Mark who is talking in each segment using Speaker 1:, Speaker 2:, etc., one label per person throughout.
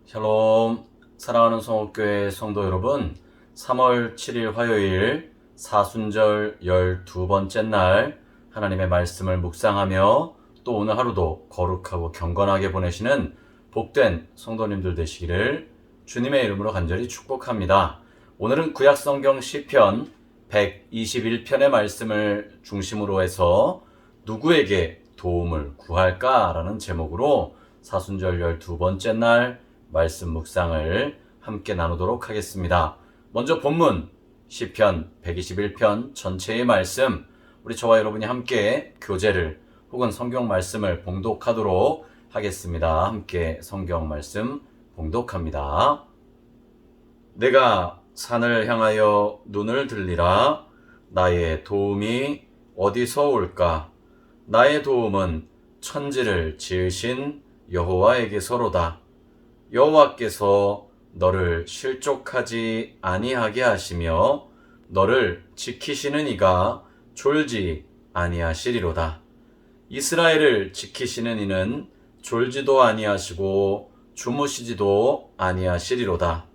Speaker 1: 샬롬, 사랑하는 성옥교회 성도 여러분, 3월 7일 화요일 사순절 12번째 날 하나님의 말씀을 묵상하며 또 오늘 하루도 거룩하고 경건하게 보내시는 복된 성도님들 되시기를 주님의 이름으로 간절히 축복합니다. 오늘은 구약성경 시편 121편의 말씀을 중심으로 해서 누구에게 도움을 구할까라는 제목으로 사순절 12번째 날 말씀 묵상을 함께 나누도록 하겠습니다. 먼저 본문 시편 121편 전체의 말씀, 우리 저와 여러분이 함께 교제를 혹은 성경 말씀을 봉독하도록 하겠습니다. 함께 성경 말씀 봉독합니다. 내가 산을 향하여 눈을 들리라. 나의 도움이 어디서 올까? 나의 도움은 천지를 지으신 여호와에게서로다. 여호와께서 너를 실족하지 아니하게 하시며 너를 지키시는 이가 졸지 아니하시리로다. 이스라엘을 지키시는 이는 졸지도 아니하시고 주무시지도 아니하시리로다.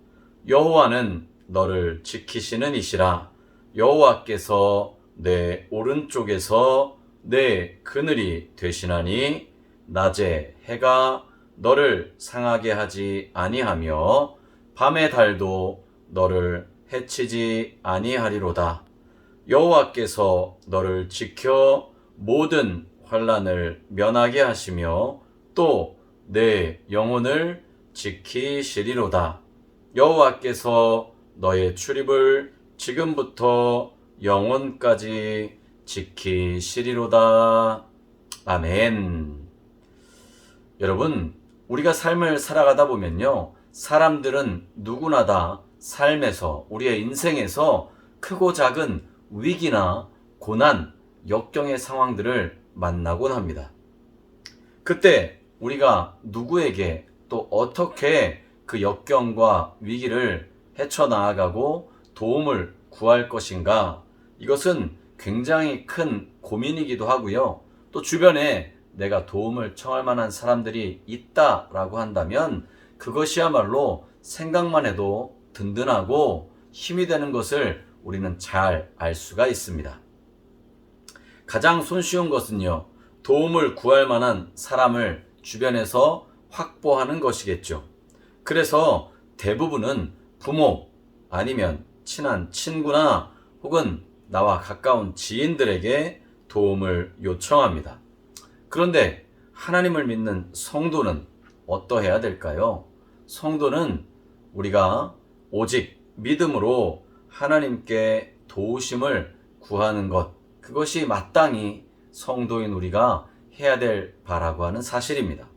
Speaker 1: 여호와는 너를 지키시는 이시라. 여호와께서 내 오른쪽에서 내 그늘이 되시나니 낮에 해가 너를 상하게 하지 아니하며 밤의 달도 너를 해치지 아니하리로다. 여호와께서 너를 지켜 모든 환난을 면하게 하시며 또 내 영혼을 지키시리로다. 여호와께서 너의 출입을 지금부터 영원까지 지키시리로다. 아멘. 여러분, 우리가 삶을 살아가다 보면요, 사람들은 누구나 다 삶에서, 우리의 인생에서 크고 작은 위기나 고난, 역경의 상황들을 만나곤 합니다. 그때 우리가 누구에게 또 어떻게 그 역경과 위기를 헤쳐나가고 도움을 구할 것인가? 이것은 굉장히 큰 고민이기도 하고요. 또 주변에 내가 도움을 청할 만한 사람들이 있다라고 한다면 그것이야말로 생각만 해도 든든하고 힘이 되는 것을 우리는 잘 알 수가 있습니다. 가장 손쉬운 것은요, 도움을 구할 만한 사람을 주변에서 확보하는 것이겠죠. 그래서 대부분은 부모 아니면 친한 친구나 혹은 나와 가까운 지인들에게 도움을 요청합니다. 그런데 하나님을 믿는 성도는 어떠해야 될까요? 성도는 우리가 오직 믿음으로 하나님께 도우심을 구하는 것, 그것이 마땅히 성도인 우리가 해야 될 바라고 하는 사실입니다.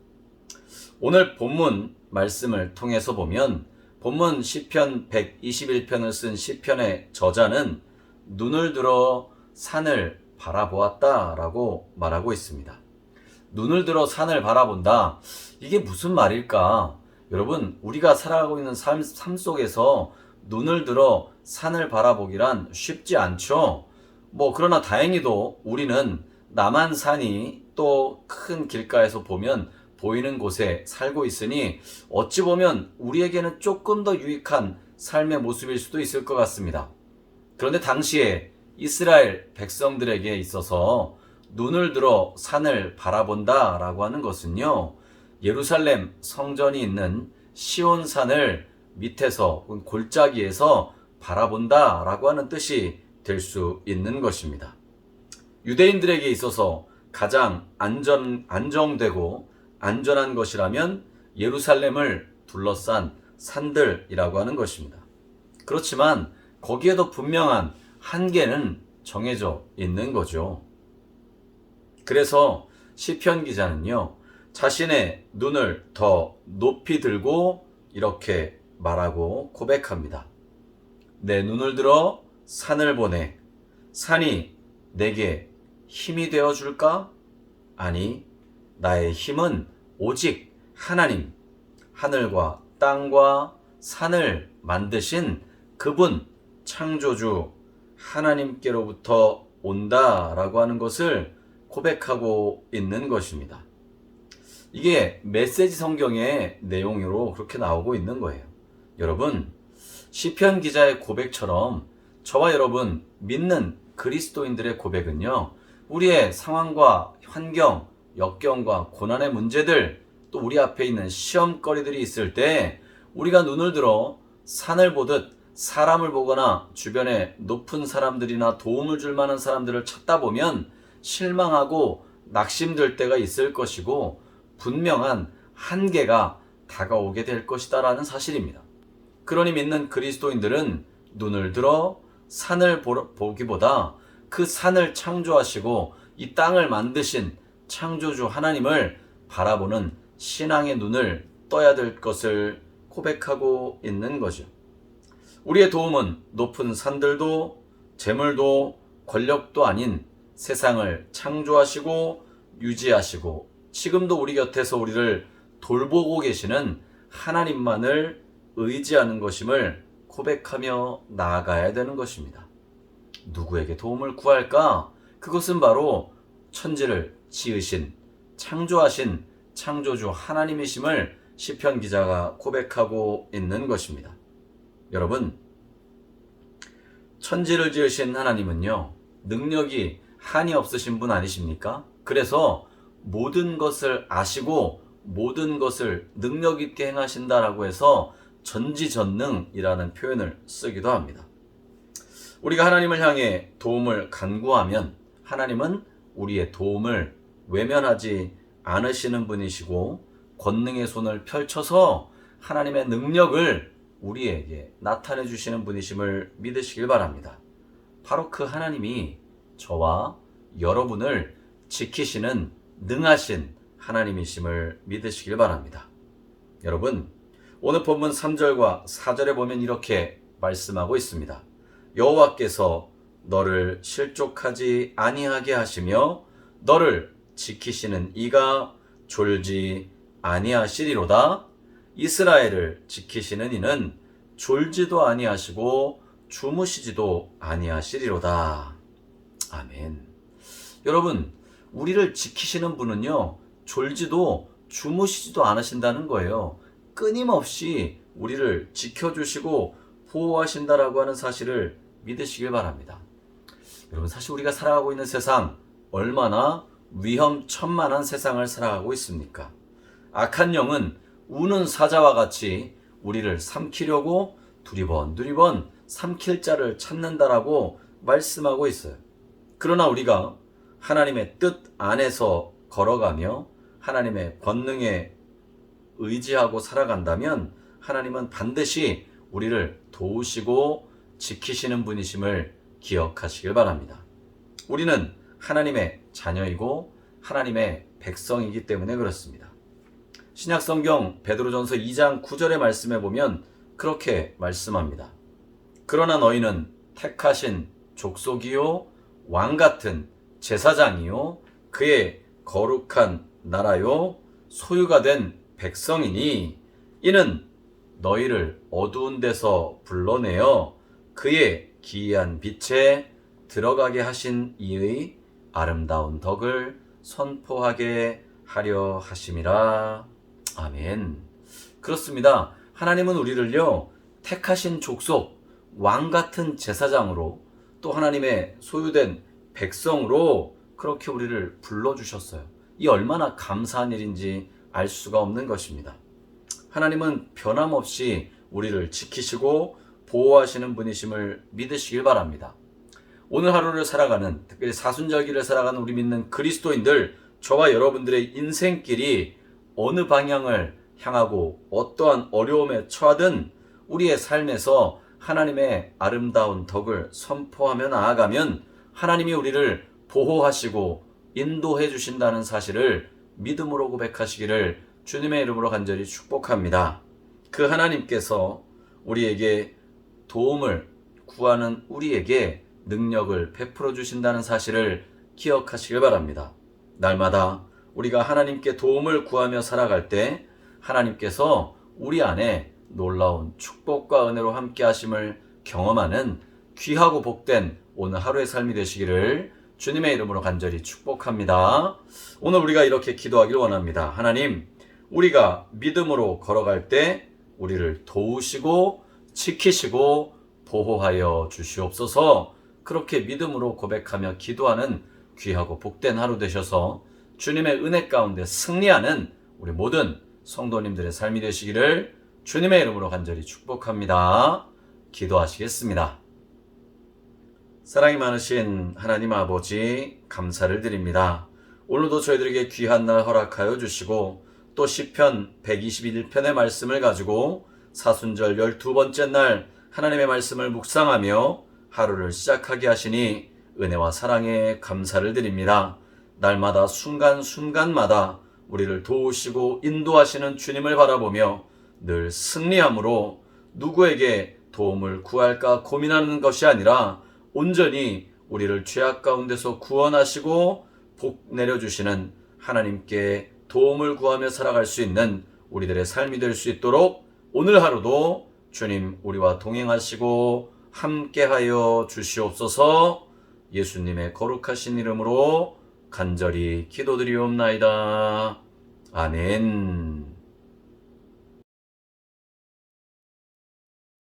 Speaker 1: 오늘 본문 말씀을 통해서 보면 본문 시편 121편을 쓴 시편의 저자는 눈을 들어 산을 바라보았다라고 말하고 있습니다. 눈을 들어 산을 바라본다. 이게 무슨 말일까? 여러분, 우리가 살아가고 있는 삶 속에서 눈을 들어 산을 바라보기란 쉽지 않죠. 그러나 다행히도 우리는 남한산이 또 큰 길가에서 보면 보이는 곳에 살고 있으니 어찌 보면 우리에게는 조금 더 유익한 삶의 모습일 수도 있을 것 같습니다. 그런데 당시에 이스라엘 백성들에게 있어서 눈을 들어 산을 바라본다 라고 하는 것은요, 예루살렘 성전이 있는 시온산을 밑에서 골짜기에서 바라본다 라고 하는 뜻이 될 수 있는 것입니다. 유대인들에게 있어서 가장 안정되고 안전한 것이라면 예루살렘을 둘러싼 산들이라고 하는 것입니다. 그렇지만 거기에도 분명한 한계는 정해져 있는 거죠. 그래서 시편 기자는요, 자신의 눈을 더 높이 들고 이렇게 말하고 고백합니다. 내 눈을 들어 산을 보내. 산이 내게 힘이 되어 줄까? 아니, 나의 힘은 오직 하나님, 하늘과 땅과 산을 만드신 그분, 창조주 하나님께로부터 온다라고 하는 것을 고백하고 있는 것입니다. 이게 메시지 성경의 내용으로 그렇게 나오고 있는 거예요. 여러분, 시편 기자의 고백처럼 저와 여러분 믿는 그리스도인들의 고백은요, 우리의 상황과 환경, 역경과 고난의 문제들, 또 우리 앞에 있는 시험거리들이 있을 때 우리가 눈을 들어 산을 보듯 사람을 보거나 주변에 높은 사람들이나 도움을 줄 만한 사람들을 찾다 보면 실망하고 낙심될 때가 있을 것이고 분명한 한계가 다가오게 될 것이다라는 사실입니다. 그러니 믿는 그리스도인들은 눈을 들어 산을 보기보다 그 산을 창조하시고 이 땅을 만드신 창조주 하나님을 바라보는 신앙의 눈을 떠야 될 것을 고백하고 있는 거죠. 우리의 도움은 높은 산들도 재물도 권력도 아닌 세상을 창조하시고 유지하시고 지금도 우리 곁에서 우리를 돌보고 계시는 하나님만을 의지하는 것임을 고백하며 나아가야 되는 것입니다. 누구에게 도움을 구할까? 그것은 바로 천지를 지으신, 창조하신 창조주 하나님이심을 시편 기자가 고백하고 있는 것입니다. 여러분, 천지를 지으신 하나님은요, 능력이 한이 없으신 분 아니십니까? 그래서 모든 것을 아시고 모든 것을 능력 있게 행하신다라고 해서 전지전능이라는 표현을 쓰기도 합니다. 우리가 하나님을 향해 도움을 간구하면 하나님은 우리의 도움을 외면하지 않으시는 분이시고 권능의 손을 펼쳐서 하나님의 능력을 우리에게 나타내 주시는 분이심을 믿으시길 바랍니다. 바로 그 하나님이 저와 여러분을 지키시는 능하신 하나님이심을 믿으시길 바랍니다. 여러분, 오늘 본문 3절과 4절에 보면 이렇게 말씀하고 있습니다. 여호와께서 너를 실족하지 아니하게 하시며 너를 지키시는 이가 졸지 아니하시리로다. 이스라엘을 지키시는 이는 졸지도 아니하시고 주무시지도 아니하시리로다. 아멘. 여러분, 우리를 지키시는 분은요, 졸지도 주무시지도 않으신다는 거예요. 끊임없이 우리를 지켜주시고 보호하신다라고 하는 사실을 믿으시길 바랍니다. 여러분, 사실 우리가 살아가고 있는 세상 얼마나 위험천만한 세상을 살아가고 있습니까? 악한 영은 우는 사자와 같이 우리를 삼키려고 두리번 삼킬 자를 찾는다라고 말씀하고 있어요. 그러나 우리가 하나님의 뜻 안에서 걸어가며 하나님의 권능에 의지하고 살아간다면 하나님은 반드시 우리를 도우시고 지키시는 분이심을 기억하시길 바랍니다. 우리는 하나님의 자녀이고 하나님의 백성이기 때문에 그렇습니다. 신약성경 베드로전서 2장 9절의 말씀에 보면 그렇게 말씀합니다. 그러나 너희는 택하신 족속이요 왕같은 제사장이요 그의 거룩한 나라요 소유가 된 백성이니 이는 너희를 어두운 데서 불러내어 그의 기이한 빛에 들어가게 하신 이의 아름다운 덕을 선포하게 하려 하심이라. 아멘. 그렇습니다. 하나님은 우리를요, 택하신 족속, 왕같은 제사장으로 또 하나님의 소유된 백성으로 그렇게 우리를 불러주셨어요. 이 얼마나 감사한 일인지 알 수가 없는 것입니다. 하나님은 변함없이 우리를 지키시고 보호하시는 분이심을 믿으시길 바랍니다. 오늘 하루를 살아가는, 특별히 사순절기를 살아가는 우리 믿는 그리스도인들, 저와 여러분들의 인생길이 어느 방향을 향하고 어떠한 어려움에 처하든 우리의 삶에서 하나님의 아름다운 덕을 선포하며 나아가면 하나님이 우리를 보호하시고 인도해 주신다는 사실을 믿음으로 고백하시기를 주님의 이름으로 간절히 축복합니다. 그 하나님께서 우리에게 도움을 구하는 우리에게 능력을 베풀어 주신다는 사실을 기억하시길 바랍니다. 날마다 우리가 하나님께 도움을 구하며 살아갈 때 하나님께서 우리 안에 놀라운 축복과 은혜로 함께 하심을 경험하는 귀하고 복된 오늘 하루의 삶이 되시기를 주님의 이름으로 간절히 축복합니다. 오늘 우리가 이렇게 기도하기를 원합니다. 하나님, 우리가 믿음으로 걸어갈 때 우리를 도우시고 지키시고 보호하여 주시옵소서. 그렇게 믿음으로 고백하며 기도하는 귀하고 복된 하루 되셔서 주님의 은혜 가운데 승리하는 우리 모든 성도님들의 삶이 되시기를 주님의 이름으로 간절히 축복합니다. 기도하시겠습니다. 사랑이 많으신 하나님 아버지, 감사를 드립니다. 오늘도 저희들에게 귀한 날 허락하여 주시고 또 시편 121편의 말씀을 가지고 사순절 12번째 날 하나님의 말씀을 묵상하며 하루를 시작하게 하시니 은혜와 사랑에 감사를 드립니다. 날마다 순간순간마다 우리를 도우시고 인도하시는 주님을 바라보며 늘 승리함으로 누구에게 도움을 구할까 고민하는 것이 아니라 온전히 우리를 죄악 가운데서 구원하시고 복 내려주시는 하나님께 도움을 구하며 살아갈 수 있는 우리들의 삶이 될 수 있도록 오늘 하루도 주님 우리와 동행하시고 함께하여 주시옵소서. 예수님의 거룩하신 이름으로 간절히 기도드리옵나이다. 아멘.